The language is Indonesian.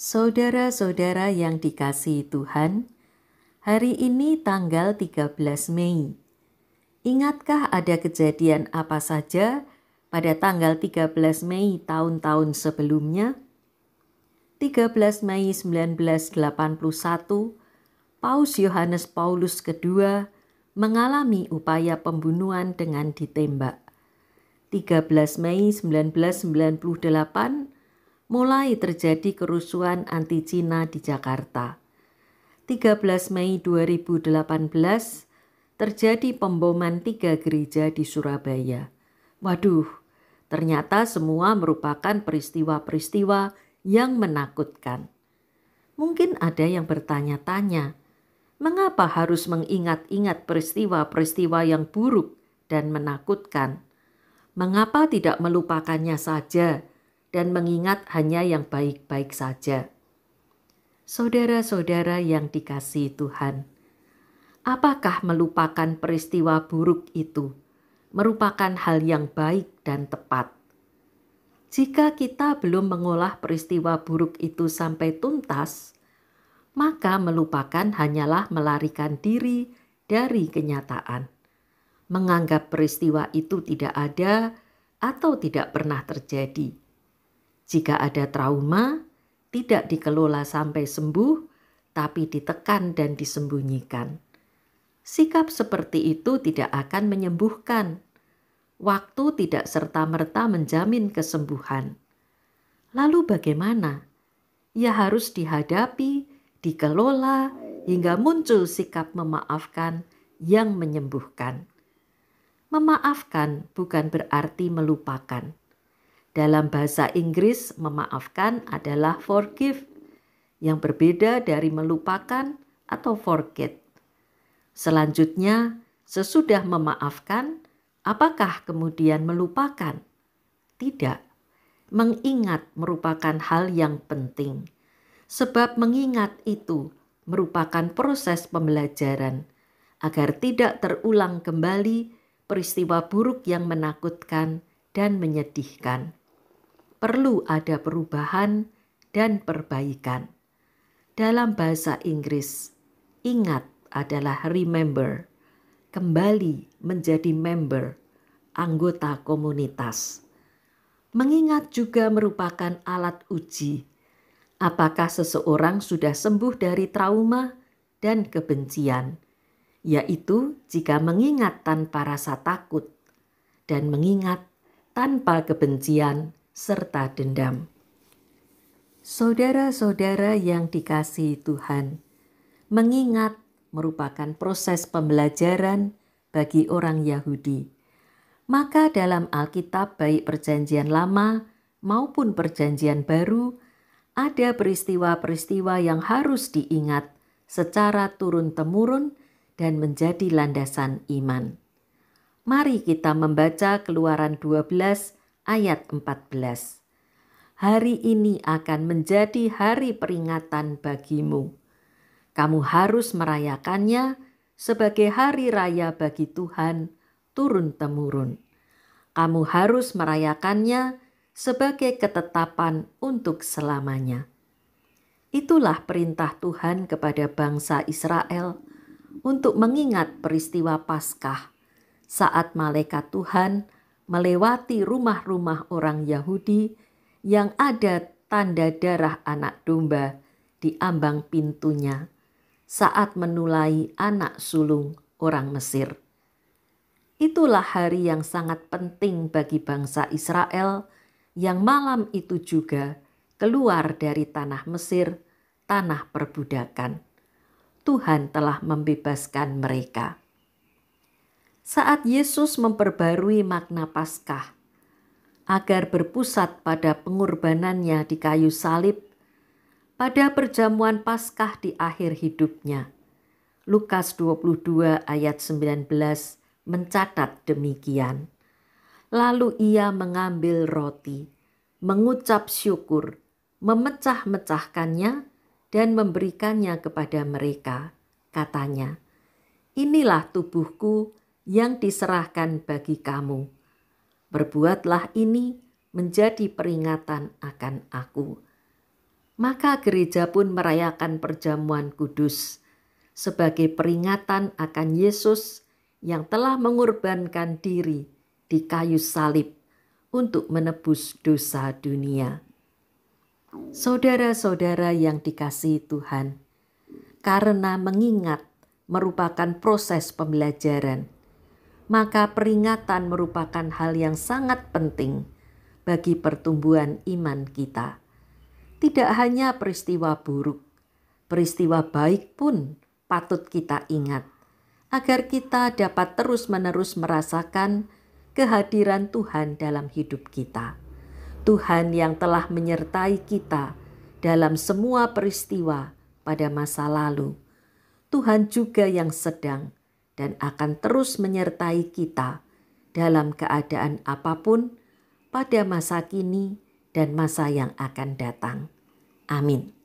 Saudara-saudara yang dikasihi Tuhan, hari ini tanggal 13 Mei. Ingatkah ada kejadian apa saja pada tanggal 13 Mei tahun-tahun sebelumnya? 13 Mei 1981, Paus Yohanes Paulus II mengalami upaya pembunuhan dengan ditembak. 13 Mei 1998, mulai terjadi kerusuhan anti-Cina di Jakarta. 13 Mei 2018, terjadi pemboman 3 gereja di Surabaya. Waduh, ternyata semua merupakan peristiwa-peristiwa yang menakutkan. Mungkin ada yang bertanya-tanya, mengapa harus mengingat-ingat peristiwa-peristiwa yang buruk dan menakutkan? Mengapa tidak melupakannya saja dan mengingat hanya yang baik-baik saja? Saudara-saudara yang dikasihi Tuhan, apakah melupakan peristiwa buruk itu merupakan hal yang baik dan tepat? Jika kita belum mengolah peristiwa buruk itu sampai tuntas, maka melupakan hanyalah melarikan diri dari kenyataan, menganggap peristiwa itu tidak ada atau tidak pernah terjadi. Jika ada trauma, tidak dikelola sampai sembuh, tapi ditekan dan disembunyikan. Sikap seperti itu tidak akan menyembuhkan. Waktu tidak serta-merta menjamin kesembuhan. Lalu bagaimana? Ya harus dihadapi, dikelola, hingga muncul sikap memaafkan yang menyembuhkan. Memaafkan bukan berarti melupakan. Dalam bahasa Inggris, memaafkan adalah forgive, yang berbeda dari melupakan atau forget. Selanjutnya, sesudah memaafkan, apakah kemudian melupakan? Tidak. Mengingat merupakan hal yang penting, sebab mengingat itu merupakan proses pembelajaran agar tidak terulang kembali peristiwa buruk yang menakutkan dan menyedihkan. Perlu ada perubahan dan perbaikan. Dalam bahasa Inggris, ingat adalah remember, kembali menjadi member, anggota komunitas. Mengingat juga merupakan alat uji, apakah seseorang sudah sembuh dari trauma dan kebencian, yaitu jika mengingat tanpa rasa takut dan mengingat tanpa kebencian serta dendam. Saudara-saudara yang dikasihi Tuhan, mengingat merupakan proses pembelajaran bagi orang Yahudi. Maka dalam Alkitab baik Perjanjian Lama maupun Perjanjian Baru, ada peristiwa-peristiwa yang harus diingat secara turun-temurun dan menjadi landasan iman. Mari kita membaca Keluaran 12 ayat 14. Hari ini akan menjadi hari peringatan bagimu. Kamu harus merayakannya sebagai hari raya bagi Tuhan turun-temurun. Kamu harus merayakannya sebagai ketetapan untuk selamanya. Itulah perintah Tuhan kepada bangsa Israel untuk mengingat peristiwa Paskah saat malaikat Tuhan melewati rumah-rumah orang Yahudi yang ada tanda darah anak domba di ambang pintunya saat menulai anak sulung orang Mesir. Itulah hari yang sangat penting bagi bangsa Israel yang malam itu juga keluar dari tanah Mesir, tanah perbudakan. Tuhan telah membebaskan mereka. Saat Yesus memperbarui makna Paskah agar berpusat pada pengorbanannya di kayu salib, pada perjamuan Paskah di akhir hidupnya, Lukas 22 ayat 19 mencatat demikian. Lalu ia mengambil roti, mengucap syukur, memecah-mecahkannya dan memberikannya kepada mereka. Katanya, inilah tubuhku yang diserahkan bagi kamu. Berbuatlah ini menjadi peringatan akan aku. Maka gereja pun merayakan perjamuan kudus sebagai peringatan akan Yesus yang telah mengorbankan diri di kayu salib untuk menebus dosa dunia. Saudara-saudara yang dikasihi Tuhan, karena mengingat merupakan proses pembelajaran, maka peringatan merupakan hal yang sangat penting bagi pertumbuhan iman kita. Tidak hanya peristiwa buruk, peristiwa baik pun patut kita ingat, agar kita dapat terus-menerus merasakan kehadiran Tuhan dalam hidup kita. Tuhan yang telah menyertai kita dalam semua peristiwa pada masa lalu. Tuhan juga yang sedang dan akan terus menyertai kita dalam keadaan apapun pada masa kini dan masa yang akan datang. Amin.